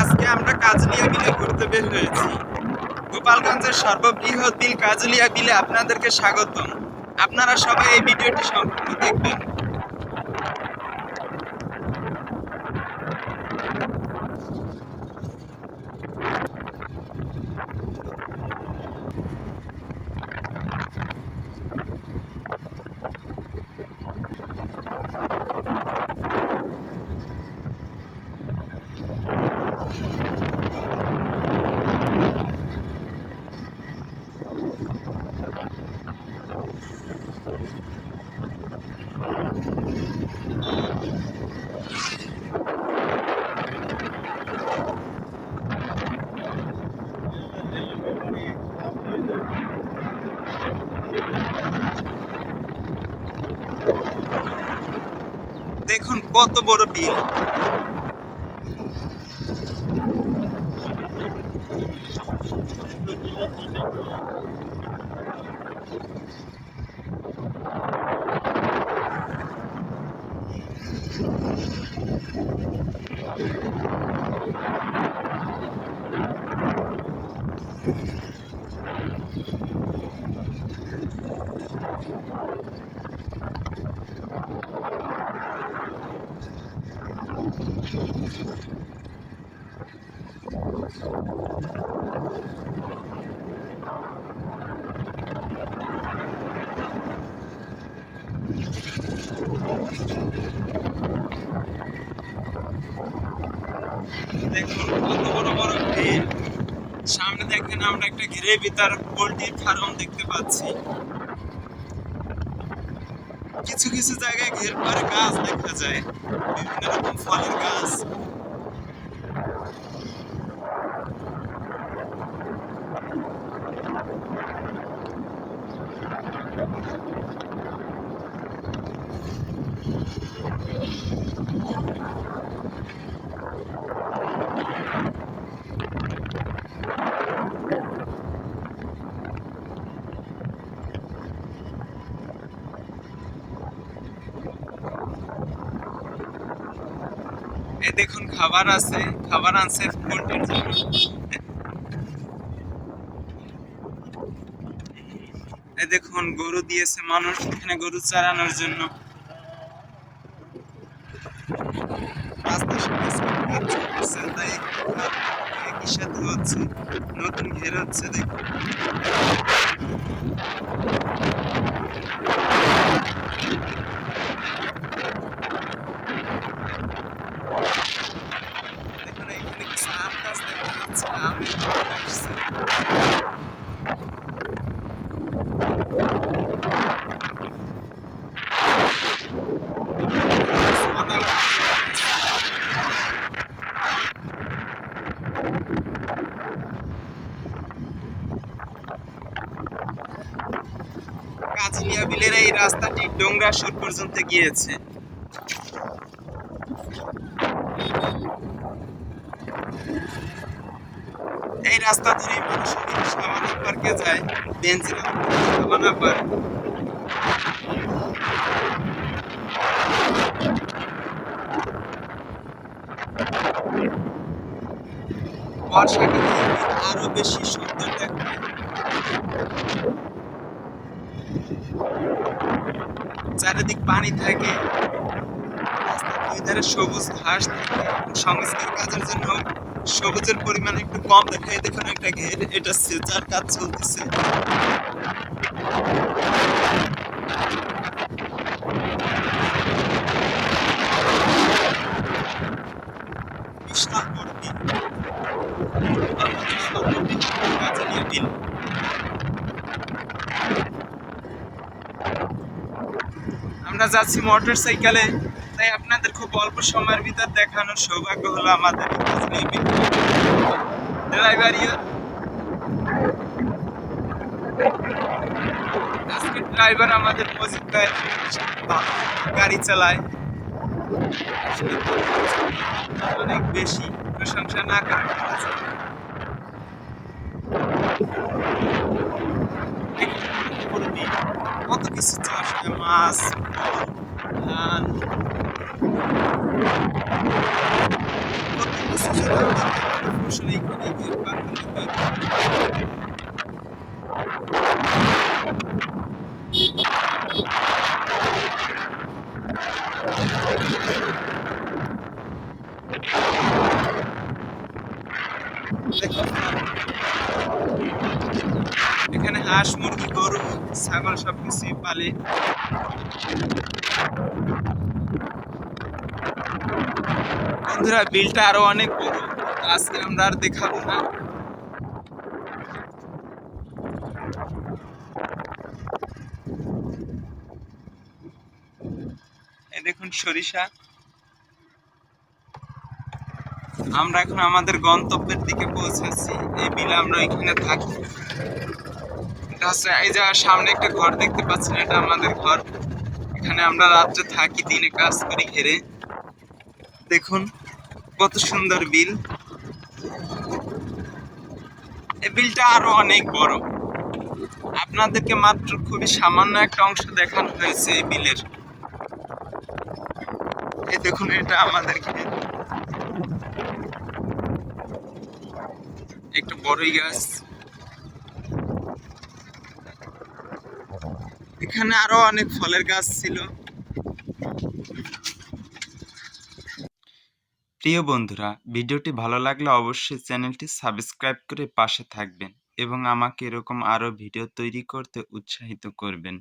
আজকে আমরা কাজলিয়া বিলে ঘুরতে বের হয়েছি। গোপালগঞ্জের সর্ববৃহৎ বিল কাজলিয়া বিলে আপনাদেরকে স্বাগতম। আপনারা সবাই এই ভিডিওটি সম্পূর্ণ দেখবেন। দেখুন কত বড় বিল। দেখুন কত বড় বড় বিল। সামনে দেখেন আমরা একটা ঘিরে ভিতর পোল্ট্রির ফার্ম দেখতে পাচ্ছি। কিছু কিছু জায়গায় ঘের পরে গাছ দেখা যায়, বিভিন্ন রকম ফলের গাছ। এই দেখুন খাবার আছে, খাবার আনছে পোল্ট্রির জন্য। এই দেখুন গরু দিয়েছে মানুষ এখানে গরু চড়ানোর জন্য। হচ্ছে নতুন ঘের হচ্ছে, দেখুন এখানে কিছু আম গাছ দেখা যাচ্ছে, আমের বাগান আসছে। কাজলিয়া বিলের এই রাস্তাটি ডোংরাসুর পর্যন্ত গিয়েছে। এই রাস্তা ধরে মানুষ সাবানা পার্কে যায়, বেঞ্জিরা সাবানা পার্ক। বর্ষাকালে আরো বেশি সুন্দর দেখায়। চারিদিক পানি থাকে, রাস্তার দুই ধারে সবুজ ঘাস থাকে। সংস্কার কাজের জন্য সবুজের পরিমাণ একটু কম দেখায়। দেখুন একটা ঘের, এটা সেচার কাজ চলতেছে। বিশাল বড় বিল, কাজলিয়া বিল। আমরা যাচ্ছি মোটর সাইকেলে, তাই আপনাদের খুব অল্প সময়ের ভিতর দেখানোর সৌভাগ্য হলো আমাদের। ড্রাইভার আজকে ড্রাইভার আমাদের মজিদ ভাই গাড়ি চালায়, অনেক বেশি প্রশংসা না করে কত কিছু চাষ হয়, মাছ, ধান, কিছু যদি আমরা ফসল এইখানে বাগানে করি। দেখো, এখানে হাঁস মুরগি গরু ছাগল সবকিছুই পালে। বন্ধুরা বিলটা আরো অনেক বড়, আজকে আমরা আর দেখাবো না। এই দেখুন সরিষা। আমরা এখন আমাদের গন্তব্যের দিকে পৌঁছেছি। এই বিলে আমরা এখানে থাকি। এটা হচ্ছে এই যে সামনে একটা ঘর দেখতে পাচ্ছেন, এটা আমাদের ঘর। এখানে আমরা রাত্রে থাকি, দিনে কাজ করি ঘেরে। দেখুন কত সুন্দর বিল। এই বিলটা আরো অনেক বড়, আপনাদেরকে মাত্র খুবই সামান্য একটা অংশ দেখানো হয়েছে এই বিলের। এই দেখুন এটা আমাদের ক্ষেত, একটু বড়ই গাছ। এখানে আরো অনেক ফলের গাছ ছিল। প্রিয় বন্ধুরা, ভিডিওটি ভালো লাগলে অবশ্যই চ্যানেলটি সাবস্ক্রাইব করে পাশে থাকবেন এবং আমাকে এরকম আরো ভিডিও তৈরি করতে উৎসাহিত করবেন।